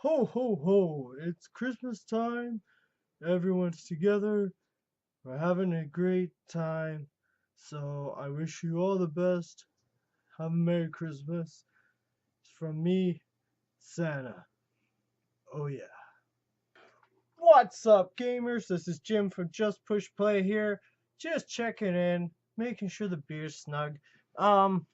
Ho ho ho! It's Christmas time. Everyone's together. We're having a great time. So I wish you all the best. Have a Merry Christmas. It's from me, Santa. Oh yeah. What's up, gamers? This is Jim from Just Push Play here. Just checking in, making sure the beer's snug. Um,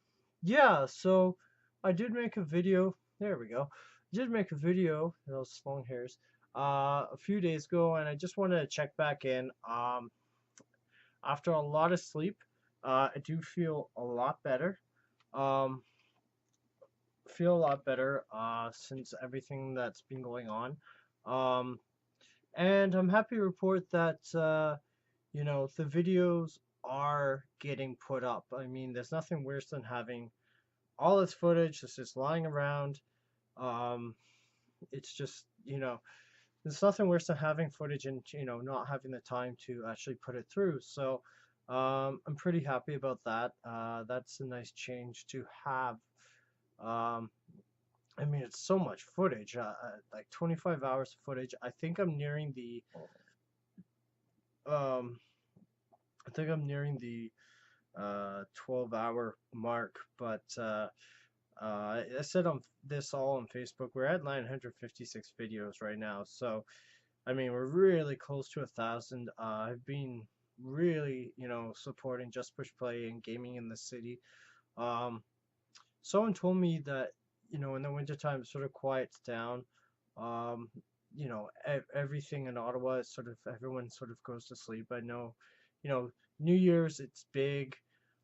yeah, so I did make a video. There we go. I did make a video, those long hairs, a few days ago, and I just wanted to check back in. After a lot of sleep, I do feel a lot better. Um, feel a lot better, since everything that's been going on. Um, and I'm happy to report that the videos are getting put up. I mean, there's nothing worse than having all this footage that's just lying around. Um, it's just, there's nothing worse than having footage and, not having the time to actually put it through. So, I'm pretty happy about that. That's a nice change to have. Um, I mean, it's so much footage, like 25 hours of footage. Um, I think I'm nearing the 12-hour mark, but I said on this all on Facebook, we're at 956 videos right now. So, I mean, we're really close to 1,000. I've been really, supporting Just Push Play and gaming in the city. Um, Someone told me that, in the wintertime, it sort of quiets down. Um, everything in Ottawa is sort of, everyone sort of goes to sleep. I know, you know, New Year's, it's big.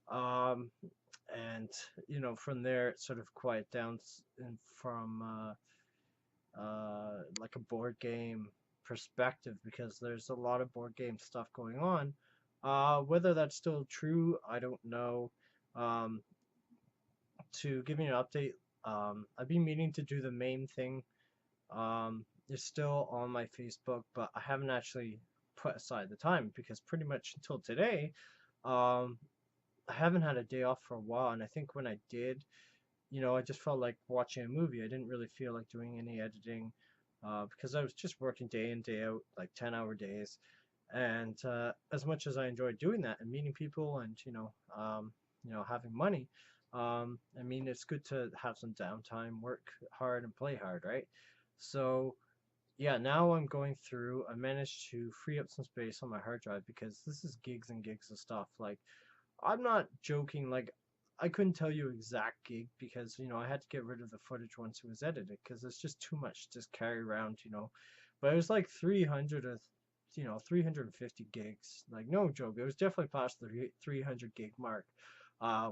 Um, and, from there, it sort of quiet down from like a board game perspective because there's a lot of board game stuff going on. Whether that's still true, I don't know. Um, to give you an update, I've been meaning to do the main thing. It's still on my Facebook, but I haven't actually put aside the time because pretty much until today, um, I haven't had a day off for a while. And I think when I did, I just felt like watching a movie. I didn't really feel like doing any editing because I was just working day in, day out, like 10-hour days. And as much as I enjoyed doing that and meeting people and having money, I mean it's good to have some downtime, work hard and play hard, right? So yeah, now I'm going through. I managed to free up some space on my hard drive because this is gigs and gigs of stuff. Like I'm not joking. Like I couldn't tell you exact gig because I had to get rid of the footage once it was edited because it's just too much to just carry around. But it was like 300 of 350 gigs. Like no joke, it was definitely past the 300 gig mark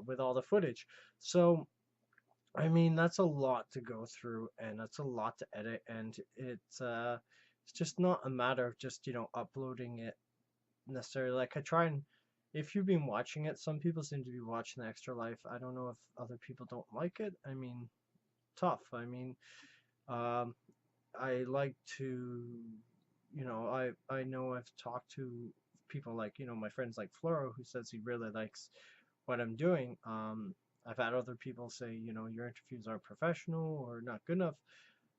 with all the footage. So I mean that's a lot to go through and that's a lot to edit and it's just not a matter of just uploading it necessarily. Like I try and if you've been watching it, some people seem to be watching the Extra Life. I don't know if other people don't like it. I mean, tough. I mean, um, I like to, I know I've talked to people like my friends like Floro who says he really likes what I'm doing. I've had other people say your interviews aren't professional or not good enough.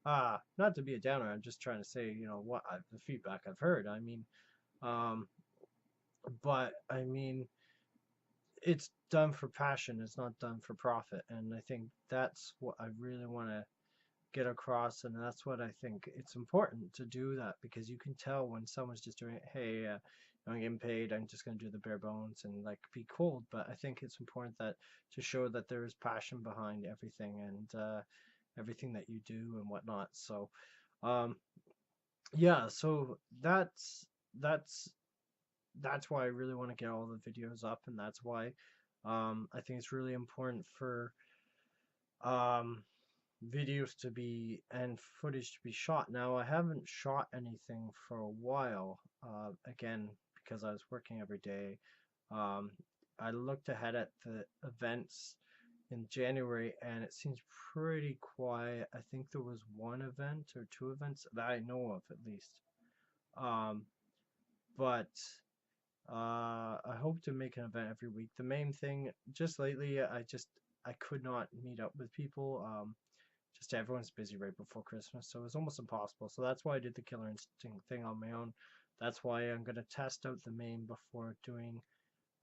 Not to be a downer. I'm just trying to say the feedback I've heard. I mean, um, but I mean it's done for passion. It's not done for profit, and I think that's what I really want to get across, and that's what I think it's important to do that because you can tell when someone's just doing it. Hey, I'm getting paid. I'm just going to do the bare bones and like be cold. But I think it's important that to show that there is passion behind everything and everything that you do and whatnot. So, um, yeah. So that's that's why I really want to get all the videos up, and that's why I think it's really important for um, videos to be and footage to be shot. Now, I haven't shot anything for a while, again, because I was working every day. Um, I looked ahead at the events in January, and it seems pretty quiet. I think there was one event or two events that I know of, at least. Um, but I hope to make an event every week. The main thing, just lately, I could not meet up with people. just everyone's busy right before Christmas, so it was almost impossible. So that's why I did the Killer Instinct thing on my own. That's why I'm gonna test out the MAME before doing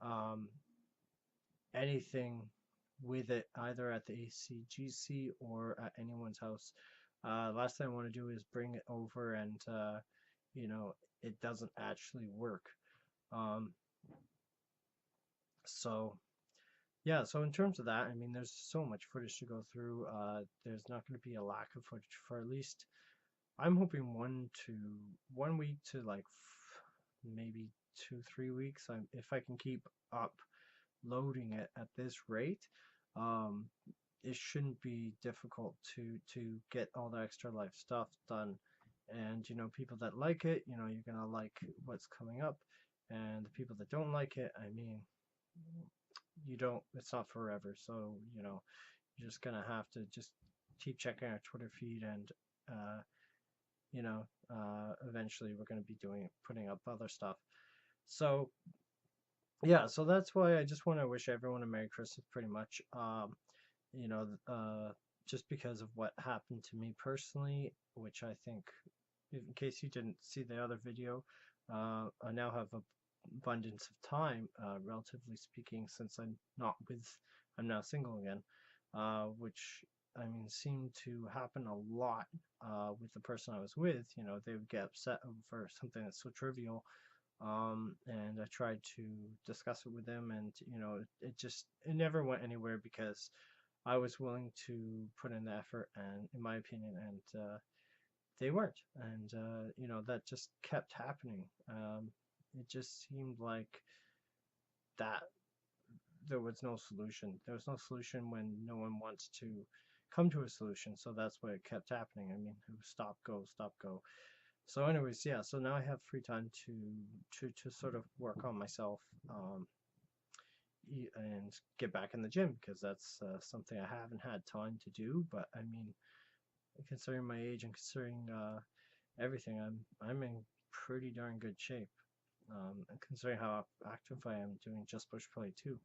um, anything with it, either at the ACGC or at anyone's house. Last thing I want to do is bring it over and you know, it doesn't actually work. Um, so yeah, so in terms of that, I mean, there's so much footage to go through. There's not going to be a lack of footage for at least, I'm hoping 1 week to like maybe 2, 3 weeks. If I can keep uploading it at this rate, um, it shouldn't be difficult to get all the extra life stuff done. And you know, people that like it, you know, you're gonna like what's coming up, and the people that don't like it, I mean, you don't, it's not forever. So you know, you're just gonna have to just keep checking our Twitter feed, and you know, eventually we're gonna be putting up other stuff. So yeah, so that's why I just want to wish everyone a Merry Christmas, pretty much. You know, just because of what happened to me personally, which I think, in case you didn't see the other video, I now have an abundance of time, relatively speaking, since I'm now single again, which, I mean, seemed to happen a lot with the person I was with. You know, they would get upset over something that's so trivial, and I tried to discuss it with them, and you know, it never went anywhere because I was willing to put in the effort, and in my opinion, and they weren't, and you know, that just kept happening. It just seemed like that there was no solution. There was no solution when no one wants to come to a solution, so that's why it kept happening. I mean, it was stop, go, stop, go. So anyways, yeah, so now I have free time to sort of work on myself, and get back in the gym, because that's something I haven't had time to do. But I mean, considering my age and considering everything, I'm in pretty darn good shape, and considering how active I am doing Just Push Play too.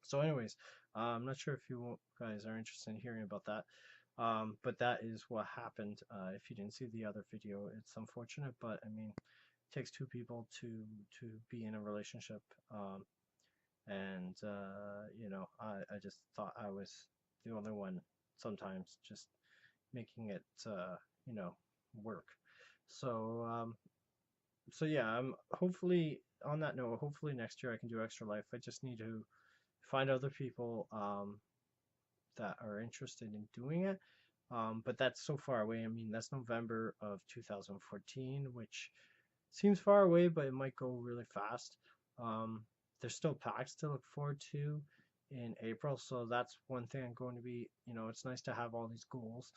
So anyways, I'm not sure if you guys are interested in hearing about that. But that is what happened. If you didn't see the other video, it's unfortunate, but I mean, it takes two people to be in a relationship. And you know, I just thought I was the only one sometimes just making it you know, work. So so yeah, I'm hopefully, on that note, hopefully next year I can do Extra Life. I just need to find other people that are interested in doing it. But that's so far away. I mean, that's November of 2014, which seems far away, but it might go really fast. There's still packs to look forward to in April, so that's one thing I'm going to be, you know, it's nice to have all these goals,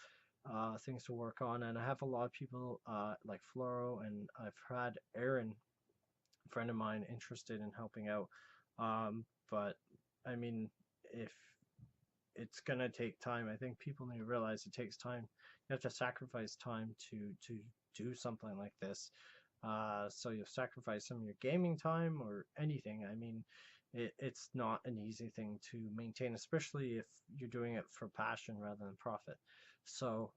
things to work on, and I have a lot of people like Floro, and I've had Aaron, a friend of mine, interested in helping out. But I mean, if it's gonna take time. I think people need to realize it takes time. You have to sacrifice time to do something like this. So you sacrifice some of your gaming time or anything. I mean, it's not an easy thing to maintain, especially if you're doing it for passion rather than profit. So,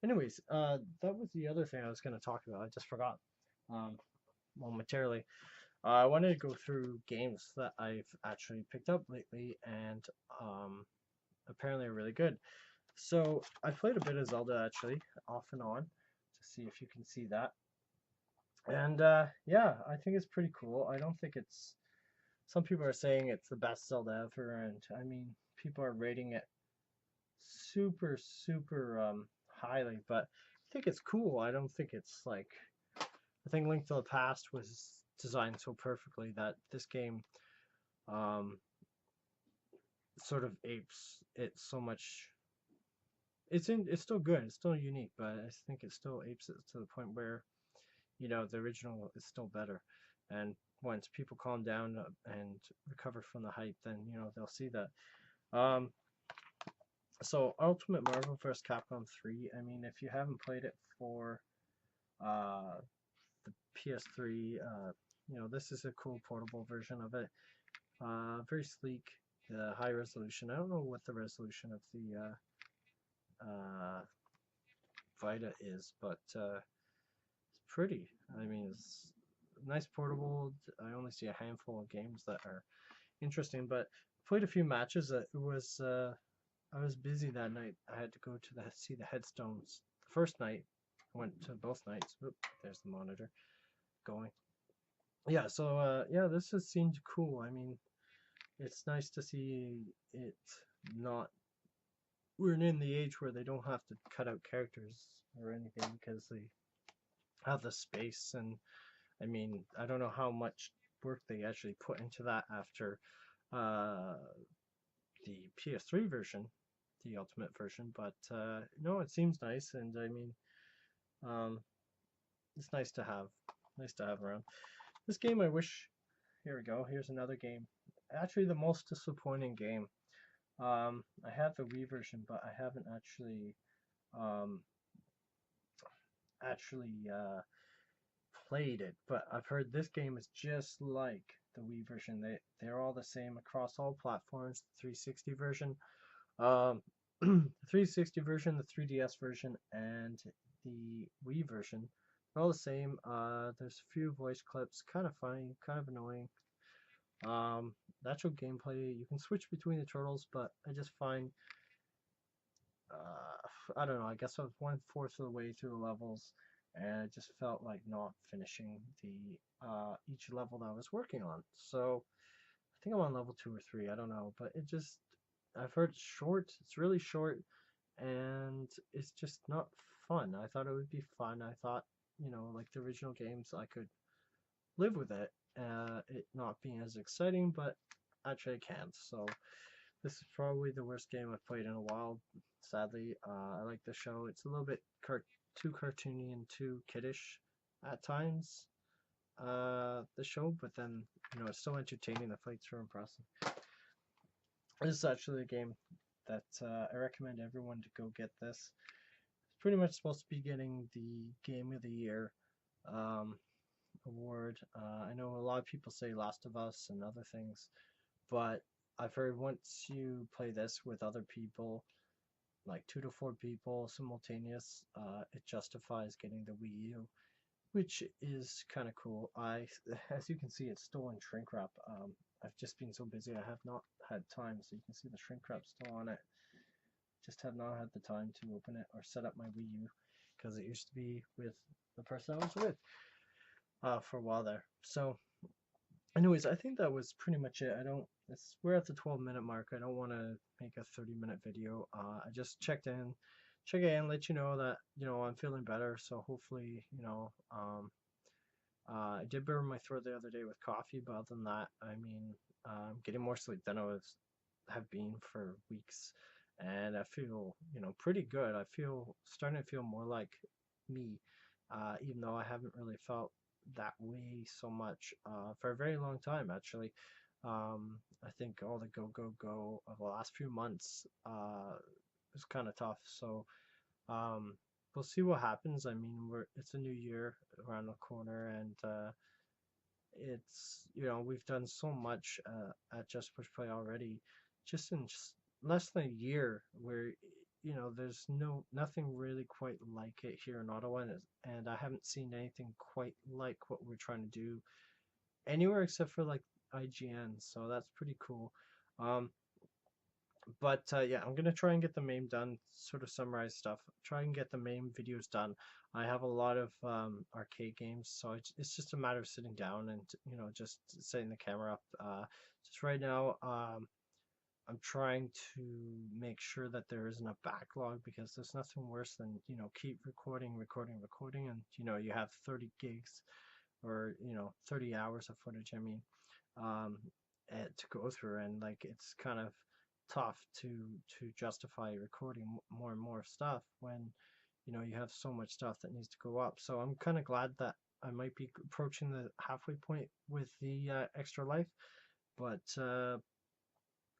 anyways, that was the other thing I was going to talk about. I just forgot, momentarily. I wanted to go through games that I've actually picked up lately, and apparently are really good. So I played a bit of Zelda, actually, off and on, to see if you can see that. And yeah, I think it's pretty cool. I don't think it's, some people are saying it's the best Zelda ever, and I mean, people are rating it super, super highly, but I think it's cool. I don't think it's like, I think Link to the Past was designed so perfectly that this game um, sort of apes it so much. It's still good, it's still unique, but I think it still apes it to the point where, you know, the original is still better. And once people calm down and recover from the hype, then you know, they'll see that. Um, so Ultimate Marvel vs. Capcom 3. I mean, if you haven't played it for uh, the PS3, you know, this is a cool portable version of it. Very sleek, high resolution. I don't know what the resolution of the Vita is, but it's pretty. I mean, it's nice portable. I only see a handful of games that are interesting, but played a few matches. It was I was busy that night. I had to go to see the headstones. The first night, I went to both nights. Oop, there's the monitor going. Yeah, so yeah, this has seemed cool. I mean, it's nice to see it not. We're in the age where they don't have to cut out characters or anything because they have the space. And I mean, I don't know how much work they actually put into that after uh, the PS3 version, the Ultimate version. But no, it seems nice, and I mean, um, it's nice to have around. This game, I wish. Here we go. Here's another game. Actually, the most disappointing game. I have the Wii version, but I haven't um, actually played it. But I've heard this game is just like the Wii version. They're all the same across all platforms. The 360 version, the 360 version, the 3DS version, and the Wii version. They're all the same. There's a few voice clips, kind of funny, kind of annoying. The actual gameplay, you can switch between the turtles, but I just find, I don't know, I guess I was 1/4 of the way through the levels, and it just felt like not finishing the each level that I was working on. So I think I'm on level 2 or 3, I don't know, but it just, I've heard it's short, it's really short, and it's just not fun. I thought it would be fun. I thought, like the original games, I could live with it not being as exciting, but actually I can't. So this is probably the worst game I've played in a while. Sadly, I like the show. It's a little bit too cartoony and too kiddish at times. The show, but then it's so entertaining. The fights are impressive. This is actually a game that I recommend everyone to go get this. It's pretty much supposed to be getting the Game of the Year um, award. I know a lot of people say Last of Us and other things, but I've heard once you play this with other people, like 2 to 4 people simultaneous, it justifies getting the Wii U, which is kind of cool. As you can see, it's still in shrink wrap. I've just been so busy, I have not had time, so you can see the shrink wrap still on it. Just have not had the time to open it or set up my Wii U because it used to be with the person I was with for a while there. So anyways, I think that was pretty much it. We're at the 12-minute mark. I don't want to make a 30-minute video. I just check in, let you know that, I'm feeling better. So hopefully, I did burn my throat the other day with coffee, but other than that, I mean, I'm getting more sleep than have been for weeks. And I feel, pretty good. Starting to feel more like me, even though I haven't really felt that way so much for a very long time, actually. I think all the go of the last few months was kind of tough. So um, we'll see what happens. I mean, it's a new year around the corner, and we've done so much at Just Push Play already, just in just less than a year, where there's nothing really quite like it here in Ottawa, and I haven't seen anything quite like what we're trying to do anywhere except for like IGN. So that's pretty cool. Um, but yeah, I'm gonna try and get the MAME done, sort of summarize stuff, try and get the MAME videos done. I have a lot of arcade games, so it's just a matter of sitting down and just setting the camera up. Just right now, I'm trying to make sure that there isn't a backlog, because there's nothing worse than keep recording, and you have 30 gigs or 30 hours of footage. I mean, um, to go through, and like it's kind of tough to justify recording more and more stuff when you have so much stuff that needs to go up. So I'm kind of glad that I might be approaching the halfway point with the extra life, but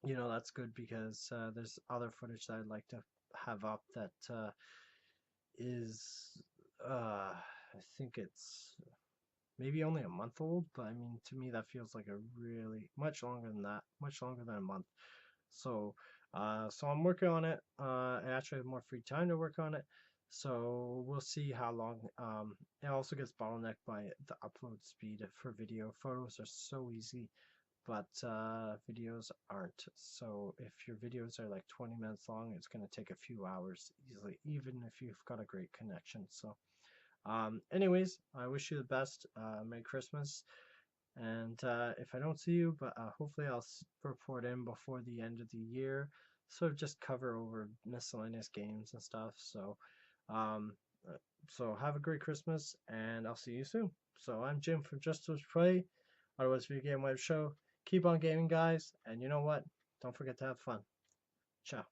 that's good, because there's other footage that I'd like to have up that is I think it's maybe only a month old, but I mean, to me that feels like a really much longer than that, much longer than a month. So I'm working on it. I actually have more free time to work on it. So we'll see how long. It also gets bottlenecked by the upload speed for video. Photos are so easy, but videos aren't. So if your videos are like 20 minutes long, it's going to take a few hours easily, even if you've got a great connection. So, anyways, I wish you the best. Merry Christmas. And if I don't see you, but hopefully I'll report in before the end of the year. Sort of just cover over miscellaneous games and stuff. Um, uh, so have a great Christmas, and I'll see you soon. So I'm Jim from Just Let's Play, otherwise Video Game Web Show. Keep on gaming, guys, and you know what? Don't forget to have fun. Ciao.